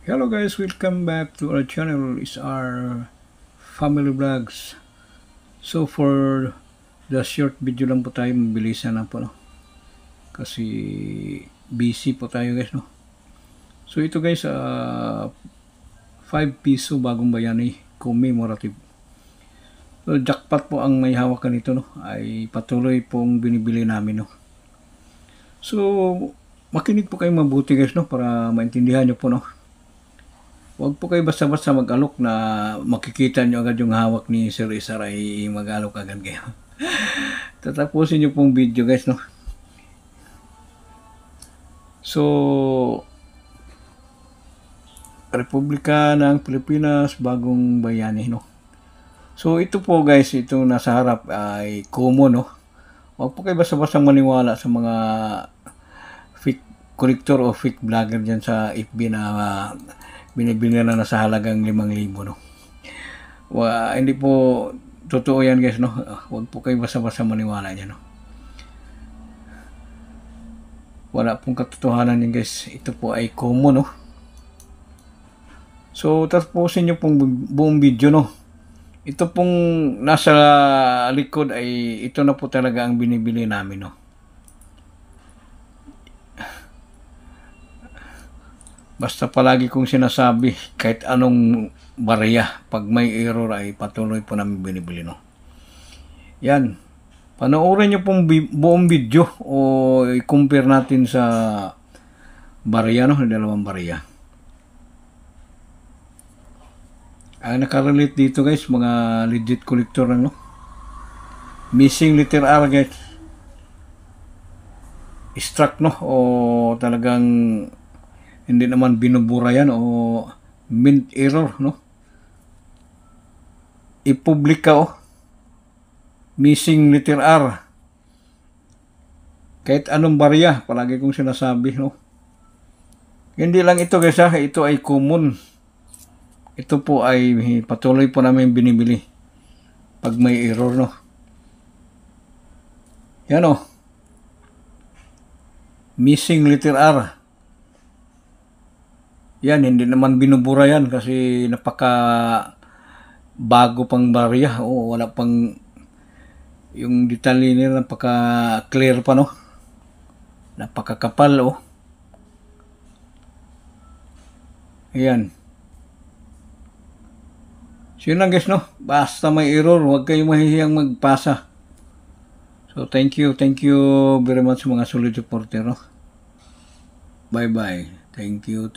Hello guys, welcome back to our channel. It's our family vlogs. So for the short video lang po tayo, mabilisan lang po, no? Kasi busy po tayo guys, no? So ito guys, 5 piso bagong bayani commemorative. So jackpot po ang may hawakan nito, no? Ay patuloy pong binibili namin, no? So makinig po kayo mabuti guys, no? Para maintindihan nyo po, no? Huwag po kayo basta-basta mag-alok na makikita nyo agad yung hawak ni Sir Isar ay mag-alok agad kayo. Tatapusin nyo pong video guys, no? So, Republika ng Pilipinas, bagong bayani, no? So, ito po guys, itong nasa harap ay common, no? Huwag po kayo basta-basta maniwala sa mga fake collector o fake vlogger dyan sa FB na binibili na nasa halagang 5,000, no? Hindi po totoo yan guys, no? Huwag po kayo basta-basta maniwala dyan, no? Wala pong katotohanan yan guys. Ito po ay common, no? So tapusin nyo pong buong video, no? Ito pong nasa likod ay ito na po talaga ang binibili namin, no? Basta palagi kong sinasabi, kahit anong barya, pag may error ay patuloy po namin binibili, no? Yan. Panoorin nyo pong buong video o i-compare natin sa barya, no? Dalawang barya. Ang nakarelate dito guys, mga legit collector lang, no? Missing letter R guys. Struck, no? O talagang hindi naman binubura yan o mint error, no? Ipublika, oh. Missing letter R. Kahit anong barya, palagi kong sinasabi, no? Hindi lang ito guys, ha? Ito ay common. Ito po ay patuloy po namin binibili pag may error, no? Yan, oh. Missing letter R. Yan, hindi naman binubura yan kasi napaka bago pang barya. O, wala pang yung detalye nila, napaka clear pa, no? Napakakapal, oh. Ayan. So yun lang guys, no? Basta may error, huwag kayong mahihiyang magpasa. So thank you very much mga solid supporter, no? Bye bye. Thank you.